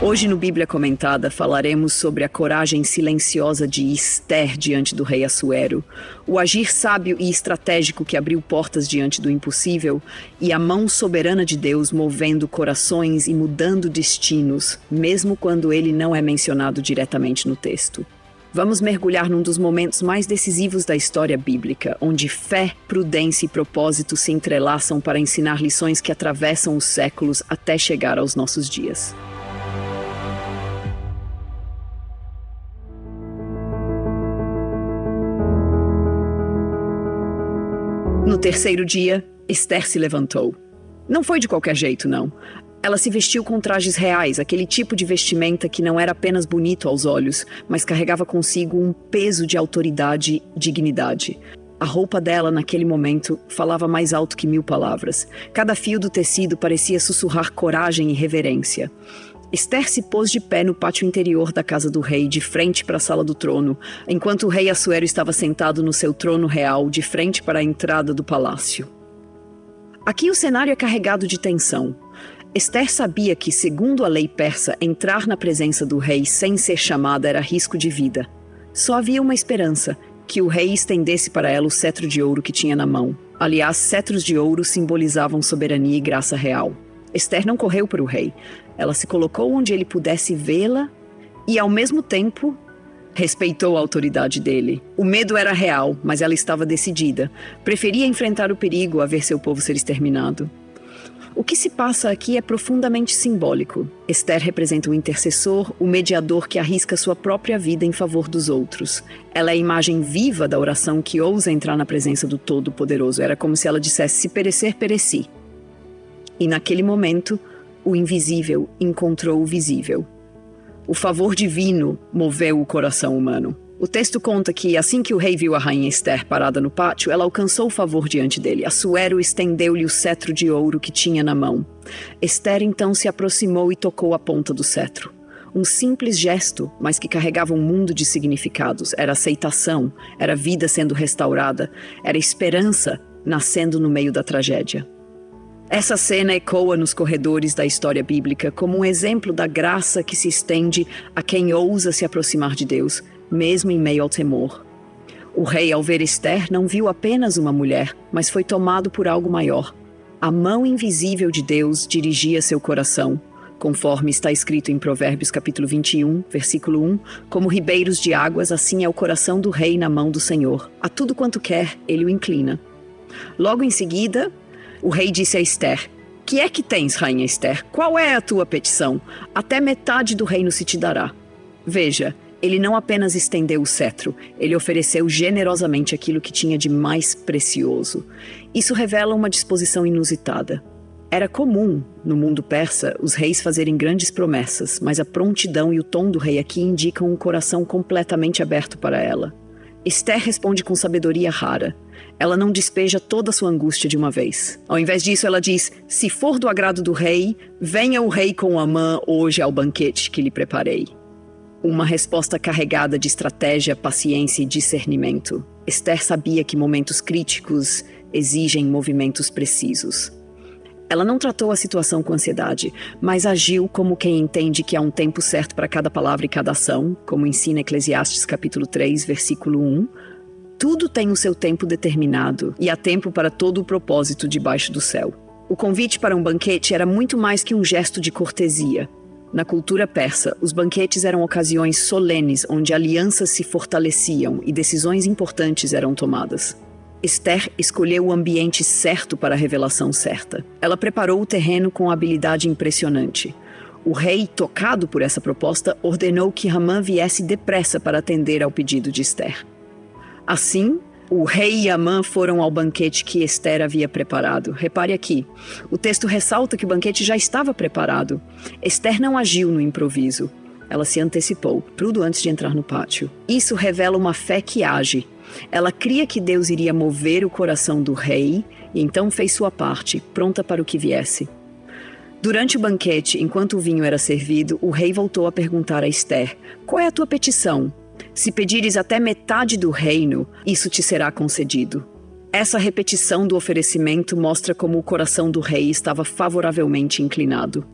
Hoje no Bíblia Comentada falaremos sobre a coragem silenciosa de Ester diante do rei Assuero, o agir sábio e estratégico que abriu portas diante do impossível e a mão soberana de Deus movendo corações e mudando destinos, mesmo quando ele não é mencionado diretamente no texto. Vamos mergulhar num dos momentos mais decisivos da história bíblica, onde fé, prudência e propósito se entrelaçam para ensinar lições que atravessam os séculos até chegar aos nossos dias. No terceiro dia, Ester se levantou. Não foi de qualquer jeito, não. Ela se vestiu com trajes reais, aquele tipo de vestimenta que não era apenas bonito aos olhos, mas carregava consigo um peso de autoridade e dignidade. A roupa dela, naquele momento, falava mais alto que 1000 palavras. Cada fio do tecido parecia sussurrar coragem e reverência. Ester se pôs de pé no pátio interior da casa do rei, de frente para a sala do trono, enquanto o rei Assuero estava sentado no seu trono real, de frente para a entrada do palácio. Aqui o cenário é carregado de tensão. Ester sabia que, segundo a lei persa, entrar na presença do rei sem ser chamada era risco de vida. Só havia uma esperança, que o rei estendesse para ela o cetro de ouro que tinha na mão. Aliás, cetros de ouro simbolizavam soberania e graça real. Ester não correu para o rei. Ela se colocou onde ele pudesse vê-la e, ao mesmo tempo, respeitou a autoridade dele. O medo era real, mas ela estava decidida. Preferia enfrentar o perigo a ver seu povo ser exterminado. O que se passa aqui é profundamente simbólico. Ester representa o intercessor, o mediador que arrisca sua própria vida em favor dos outros. Ela é a imagem viva da oração que ousa entrar na presença do Todo-Poderoso. Era como se ela dissesse: se perecer, pereci. E naquele momento, o invisível encontrou o visível. O favor divino moveu o coração humano. O texto conta que, assim que o rei viu a rainha Ester parada no pátio, ela alcançou o favor diante dele. Assuero estendeu-lhe o cetro de ouro que tinha na mão. Ester então se aproximou e tocou a ponta do cetro. Um simples gesto, mas que carregava um mundo de significados. Era aceitação, era vida sendo restaurada, era esperança nascendo no meio da tragédia. Essa cena ecoa nos corredores da história bíblica como um exemplo da graça que se estende a quem ousa se aproximar de Deus, mesmo em meio ao temor. O rei, ao ver Ester, não viu apenas uma mulher, mas foi tomado por algo maior. A mão invisível de Deus dirigia seu coração, conforme está escrito em Provérbios capítulo 21, versículo 1, como ribeiros de águas, assim é o coração do rei na mão do Senhor. A tudo quanto quer, ele o inclina. Logo em seguida, o rei disse a Ester: que é que tens, rainha Ester? Qual é a tua petição? Até metade do reino se te dará. Veja, ele não apenas estendeu o cetro, ele ofereceu generosamente aquilo que tinha de mais precioso. Isso revela uma disposição inusitada. Era comum, no mundo persa, os reis fazerem grandes promessas, mas a prontidão e o tom do rei aqui indicam um coração completamente aberto para ela. Ester responde com sabedoria rara. Ela não despeja toda a sua angústia de uma vez. Ao invés disso, ela diz: se for do agrado do rei, venha o rei com Amã hoje ao banquete que lhe preparei. Uma resposta carregada de estratégia, paciência e discernimento. Ester sabia que momentos críticos exigem movimentos precisos. Ela não tratou a situação com ansiedade, mas agiu como quem entende que há um tempo certo para cada palavra e cada ação, como ensina Eclesiastes capítulo 3, versículo 1. Tudo tem o seu tempo determinado e há tempo para todo o propósito debaixo do céu. O convite para um banquete era muito mais que um gesto de cortesia. Na cultura persa, os banquetes eram ocasiões solenes onde alianças se fortaleciam e decisões importantes eram tomadas. Ester escolheu o ambiente certo para a revelação certa. Ela preparou o terreno com habilidade impressionante. O rei, tocado por essa proposta, ordenou que Amã viesse depressa para atender ao pedido de Ester. Assim, o rei e Amã foram ao banquete que Ester havia preparado. Repare aqui, o texto ressalta que o banquete já estava preparado. Ester não agiu no improviso. Ela se antecipou, tudo antes de entrar no pátio. Isso revela uma fé que age. Ela cria que Deus iria mover o coração do rei e então fez sua parte, pronta para o que viesse. Durante o banquete, enquanto o vinho era servido, o rei voltou a perguntar a Ester: qual é a tua petição? Se pedires até metade do reino, isso te será concedido. Essa repetição do oferecimento mostra como o coração do rei estava favoravelmente inclinado.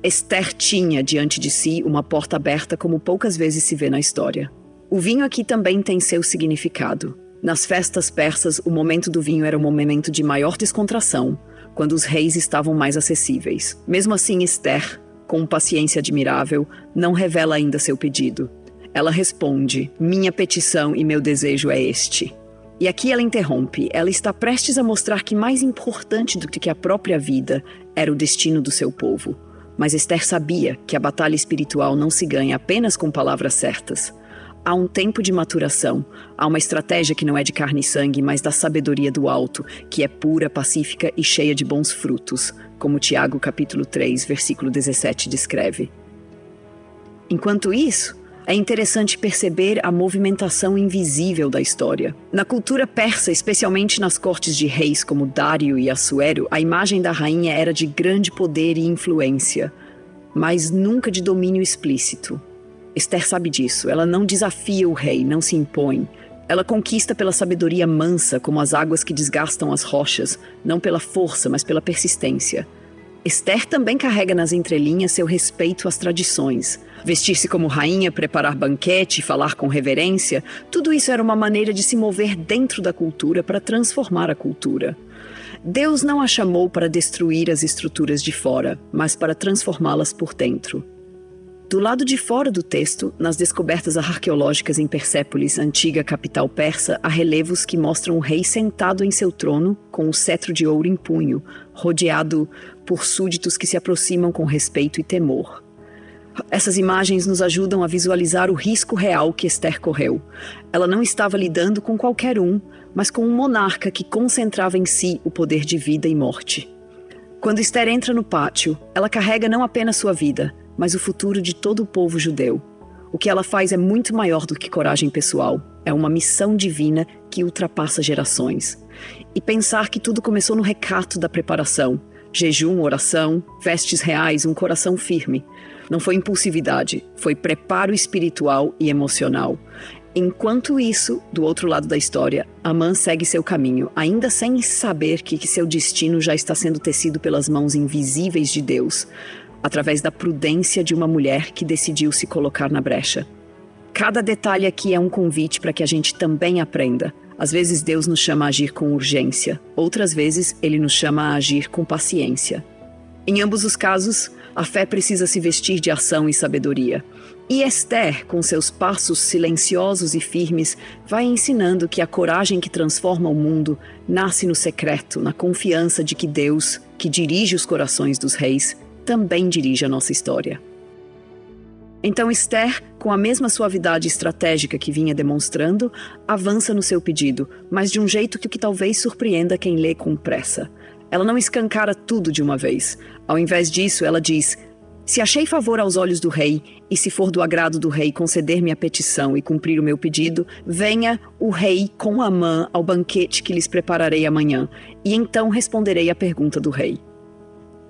Esther tinha diante de si uma porta aberta como poucas vezes se vê na história. O vinho aqui também tem seu significado. Nas festas persas, o momento do vinho era um momento de maior descontração, quando os reis estavam mais acessíveis. Mesmo assim, Esther, com paciência admirável, não revela ainda seu pedido. Ela responde: minha petição e meu desejo é este. E aqui ela interrompe. Ela está prestes a mostrar que mais importante do que a própria vida era o destino do seu povo. Mas Esther sabia que a batalha espiritual não se ganha apenas com palavras certas. Há um tempo de maturação, há uma estratégia que não é de carne e sangue, mas da sabedoria do alto, que é pura, pacífica e cheia de bons frutos, como Tiago capítulo 3, versículo 17 descreve. Enquanto isso, é interessante perceber a movimentação invisível da história. Na cultura persa, especialmente nas cortes de reis como Dário e Assuero, a imagem da rainha era de grande poder e influência, mas nunca de domínio explícito. Esther sabe disso. Ela não desafia o rei, não se impõe. Ela conquista pela sabedoria mansa, como as águas que desgastam as rochas, não pela força, mas pela persistência. Esther também carrega nas entrelinhas seu respeito às tradições. Vestir-se como rainha, preparar banquete, falar com reverência, tudo isso era uma maneira de se mover dentro da cultura para transformar a cultura. Deus não a chamou para destruir as estruturas de fora, mas para transformá-las por dentro. Do lado de fora do texto, nas descobertas arqueológicas em Persépolis, antiga capital persa, há relevos que mostram o rei sentado em seu trono, com o cetro de ouro em punho, rodeado por súditos que se aproximam com respeito e temor. Essas imagens nos ajudam a visualizar o risco real que Esther correu. Ela não estava lidando com qualquer um, mas com um monarca que concentrava em si o poder de vida e morte. Quando Esther entra no pátio, ela carrega não apenas sua vida, mas o futuro de todo o povo judeu. O que ela faz é muito maior do que coragem pessoal. É uma missão divina que ultrapassa gerações. E pensar que tudo começou no recato da preparação. Jejum, oração, vestes reais, um coração firme. Não foi impulsividade, foi preparo espiritual e emocional. Enquanto isso, do outro lado da história, Amã segue seu caminho, ainda sem saber que seu destino já está sendo tecido pelas mãos invisíveis de Deus, através da prudência de uma mulher que decidiu se colocar na brecha. Cada detalhe aqui é um convite para que a gente também aprenda. Às vezes Deus nos chama a agir com urgência, outras vezes Ele nos chama a agir com paciência. Em ambos os casos, a fé precisa se vestir de ação e sabedoria. E Esther, com seus passos silenciosos e firmes, vai ensinando que a coragem que transforma o mundo nasce no secreto, na confiança de que Deus, que dirige os corações dos reis, também dirige a nossa história. Então Esther, com a mesma suavidade estratégica que vinha demonstrando, avança no seu pedido, mas de um jeito que talvez surpreenda quem lê com pressa. Ela não escancara tudo de uma vez. Ao invés disso, ela diz: se achei favor aos olhos do rei, e se for do agrado do rei conceder-me a petição e cumprir o meu pedido, venha o rei com Amã ao banquete que lhes prepararei amanhã, e então responderei à pergunta do rei.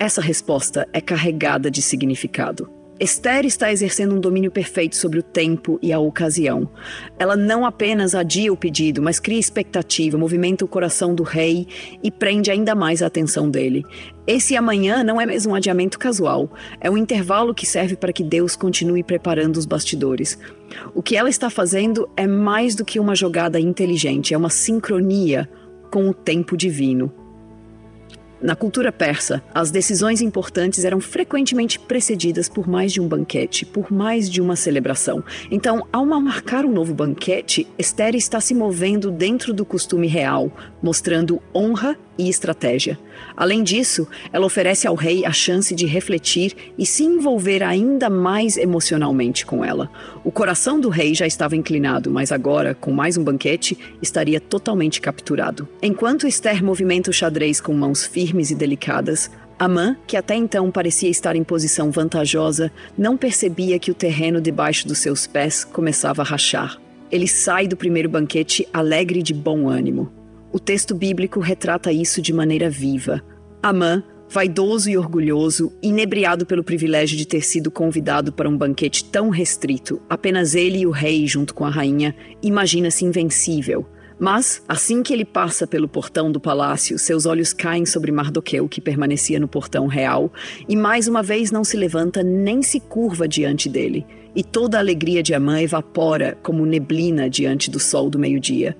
Essa resposta é carregada de significado. Esther está exercendo um domínio perfeito sobre o tempo e a ocasião. Ela não apenas adia o pedido, mas cria expectativa, movimenta o coração do rei e prende ainda mais a atenção dele. Esse amanhã não é mesmo um adiamento casual, é um intervalo que serve para que Deus continue preparando os bastidores. O que ela está fazendo é mais do que uma jogada inteligente, é uma sincronia com o tempo divino. Na cultura persa, as decisões importantes eram frequentemente precedidas por mais de um banquete, por mais de uma celebração. Então, ao marcar um novo banquete, Esther está se movendo dentro do costume real, mostrando honra e estratégia. Além disso, ela oferece ao rei a chance de refletir e se envolver ainda mais emocionalmente com ela. O coração do rei já estava inclinado, mas agora, com mais um banquete, estaria totalmente capturado. Enquanto Esther movimenta o xadrez com mãos firmes e delicadas, Amã, que até então parecia estar em posição vantajosa, não percebia que o terreno debaixo dos seus pés começava a rachar. Ele sai do primeiro banquete alegre e de bom ânimo. O texto bíblico retrata isso de maneira viva. Amã, vaidoso e orgulhoso, inebriado pelo privilégio de ter sido convidado para um banquete tão restrito, apenas ele e o rei, junto com a rainha, imagina-se invencível. Mas, assim que ele passa pelo portão do palácio, seus olhos caem sobre Mardoqueu, que permanecia no portão real, e mais uma vez não se levanta nem se curva diante dele. E toda a alegria de Amã evapora como neblina diante do sol do meio-dia.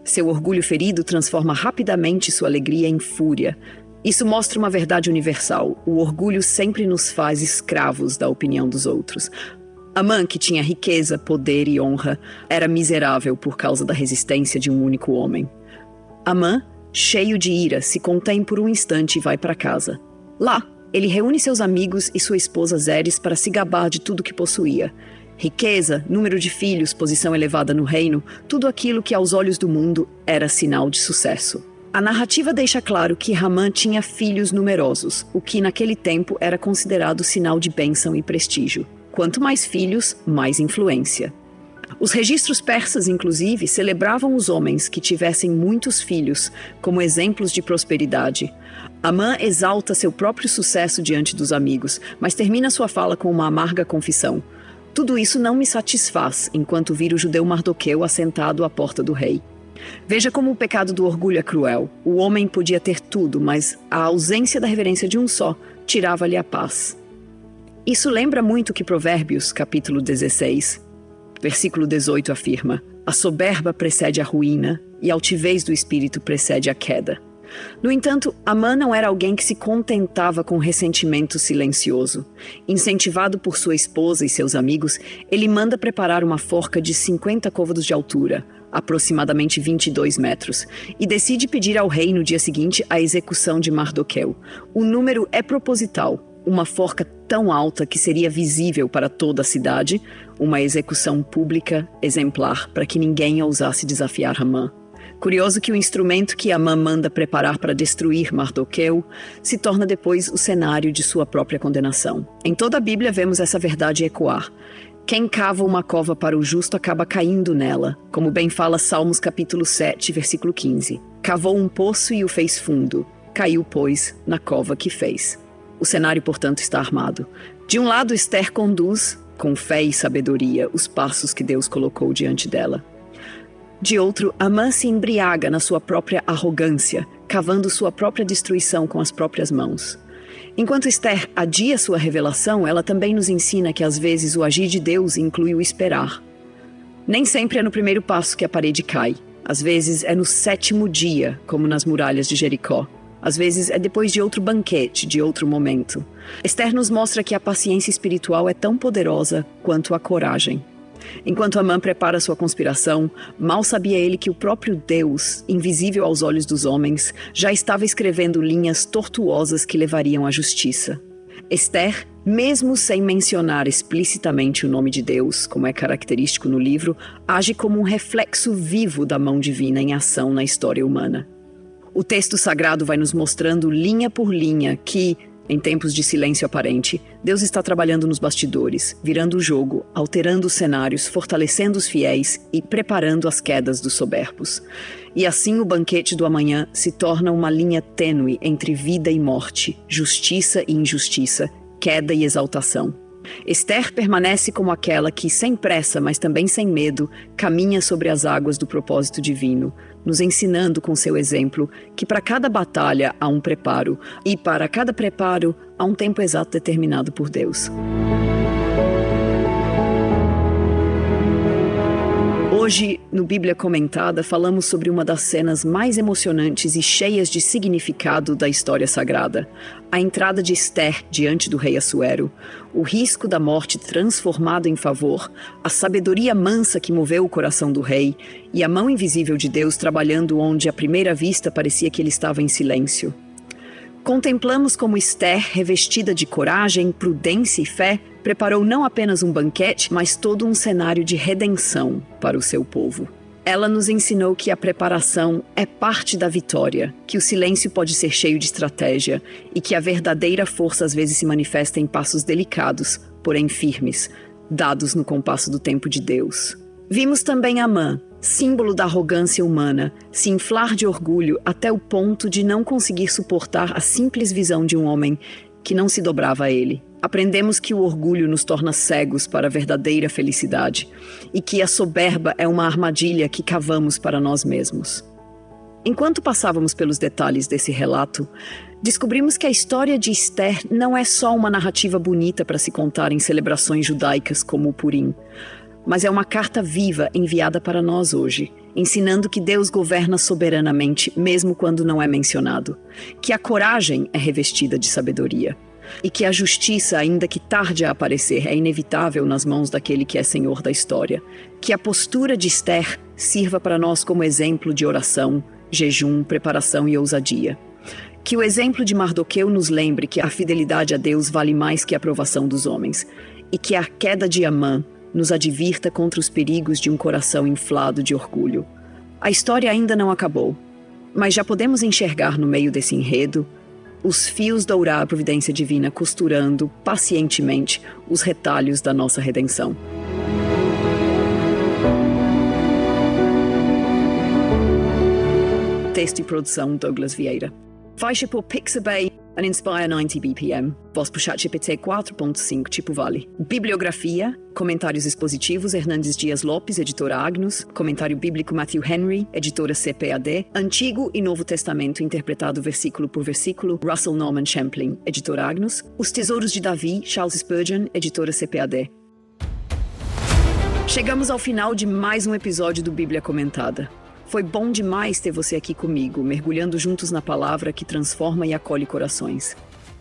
Seu orgulho ferido transforma rapidamente sua alegria em fúria. Isso mostra uma verdade universal. O orgulho sempre nos faz escravos da opinião dos outros. Amã, que tinha riqueza, poder e honra, era miserável por causa da resistência de um único homem. Amã, cheio de ira, se contém por um instante e vai para casa. Lá, ele reúne seus amigos e sua esposa Zeres para se gabar de tudo que possuía. Riqueza, número de filhos, posição elevada no reino, tudo aquilo que aos olhos do mundo era sinal de sucesso. A narrativa deixa claro que Amã tinha filhos numerosos, o que naquele tempo era considerado sinal de bênção e prestígio. Quanto mais filhos, mais influência. Os registros persas, inclusive, celebravam os homens que tivessem muitos filhos como exemplos de prosperidade. Amã exalta seu próprio sucesso diante dos amigos, mas termina sua fala com uma amarga confissão. Tudo isso não me satisfaz enquanto viro o judeu Mardoqueu assentado à porta do rei. Veja como o pecado do orgulho é cruel. O homem podia ter tudo, mas a ausência da reverência de um só tirava-lhe a paz. Isso lembra muito que Provérbios, capítulo 16, versículo 18 afirma: a soberba precede a ruína e a altivez do espírito precede a queda. No entanto, Amã não era alguém que se contentava com ressentimento silencioso. Incentivado por sua esposa e seus amigos, ele manda preparar uma forca de 50 côvados de altura, aproximadamente 22 metros, e decide pedir ao rei no dia seguinte a execução de Mardoqueu. O número é proposital. Uma forca tão alta que seria visível para toda a cidade, uma execução pública exemplar para que ninguém ousasse desafiar Amã. Curioso que o instrumento que Amã manda preparar para destruir Mardoqueu se torna depois o cenário de sua própria condenação. Em toda a Bíblia vemos essa verdade ecoar. Quem cava uma cova para o justo acaba caindo nela, como bem fala Salmos capítulo 7, versículo 15. Cavou um poço e o fez fundo, caiu, pois, na cova que fez. O cenário, portanto, está armado. De um lado, Esther conduz, com fé e sabedoria, os passos que Deus colocou diante dela. De outro, Amã se embriaga na sua própria arrogância, cavando sua própria destruição com as próprias mãos. Enquanto Esther adia sua revelação, ela também nos ensina que às vezes o agir de Deus inclui o esperar. Nem sempre é no primeiro passo que a parede cai. Às vezes é no 7º dia, como nas muralhas de Jericó. Às vezes é depois de outro banquete, de outro momento. Esther nos mostra que a paciência espiritual é tão poderosa quanto a coragem. Enquanto Amã prepara sua conspiração, mal sabia ele que o próprio Deus, invisível aos olhos dos homens, já estava escrevendo linhas tortuosas que levariam à justiça. Esther, mesmo sem mencionar explicitamente o nome de Deus, como é característico no livro, age como um reflexo vivo da mão divina em ação na história humana. O texto sagrado vai nos mostrando linha por linha que, em tempos de silêncio aparente, Deus está trabalhando nos bastidores, virando o jogo, alterando os cenários, fortalecendo os fiéis e preparando as quedas dos soberbos. E assim o banquete do amanhã se torna uma linha tênue entre vida e morte, justiça e injustiça, queda e exaltação. Esther permanece como aquela que, sem pressa, mas também sem medo, caminha sobre as águas do propósito divino, nos ensinando com seu exemplo que para cada batalha há um preparo, e para cada preparo há um tempo exato determinado por Deus. Hoje, no Bíblia Comentada, falamos sobre uma das cenas mais emocionantes e cheias de significado da história sagrada. A entrada de Esther diante do rei Assuero, o risco da morte transformado em favor, a sabedoria mansa que moveu o coração do rei e a mão invisível de Deus trabalhando onde à primeira vista parecia que ele estava em silêncio. Contemplamos como Esther, revestida de coragem, prudência e fé, preparou não apenas um banquete, mas todo um cenário de redenção para o seu povo. Ela nos ensinou que a preparação é parte da vitória, que o silêncio pode ser cheio de estratégia e que a verdadeira força às vezes se manifesta em passos delicados, porém firmes, dados no compasso do tempo de Deus. Vimos também Amã, símbolo da arrogância humana, se inflar de orgulho até o ponto de não conseguir suportar a simples visão de um homem que não se dobrava a ele. Aprendemos que o orgulho nos torna cegos para a verdadeira felicidade e que a soberba é uma armadilha que cavamos para nós mesmos. Enquanto passávamos pelos detalhes desse relato, descobrimos que a história de Esther não é só uma narrativa bonita para se contar em celebrações judaicas como o Purim, mas é uma carta viva enviada para nós hoje, ensinando que Deus governa soberanamente mesmo quando não é mencionado, que a coragem é revestida de sabedoria e que a justiça, ainda que tarde a aparecer, é inevitável nas mãos daquele que é Senhor da história, que a postura de Esther sirva para nós como exemplo de oração, jejum, preparação e ousadia. Que o exemplo de Mardoqueu nos lembre que a fidelidade a Deus vale mais que a aprovação dos homens, e que a queda de Amã nos advirta contra os perigos de um coração inflado de orgulho. A história ainda não acabou, mas já podemos enxergar no meio desse enredo os fios da providência divina costurando pacientemente os retalhos da nossa redenção. Texto e produção Douglas Vieira. Faixa por Pixabay and Inspire 90 BPM. Voz por ChatGPT 4.5 tipo Vale. Bibliografia, comentários expositivos Hernandes Dias Lopes, editora Agnus. Comentário bíblico Matthew Henry, editora CPAD. Antigo e Novo Testamento interpretado versículo por versículo Russell Norman Champlin, editora Agnus. Os Tesouros de Davi, Charles Spurgeon, editora CPAD. Chegamos ao final de mais um episódio do Bíblia Comentada. Foi bom demais ter você aqui comigo, mergulhando juntos na palavra que transforma e acolhe corações.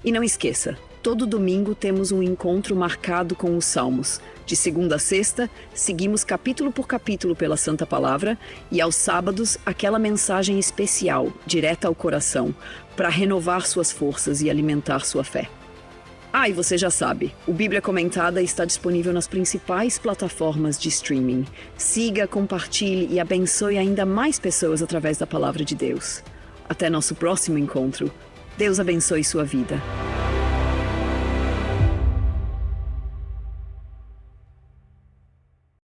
E não esqueça, todo domingo temos um encontro marcado com os Salmos. De segunda a sexta, seguimos capítulo por capítulo pela Santa Palavra e aos sábados, aquela mensagem especial, direta ao coração, para renovar suas forças e alimentar sua fé. E você já sabe, o Bíblia Comentada está disponível nas principais plataformas de streaming. Siga, compartilhe e abençoe ainda mais pessoas através da Palavra de Deus. Até nosso próximo encontro. Deus abençoe sua vida.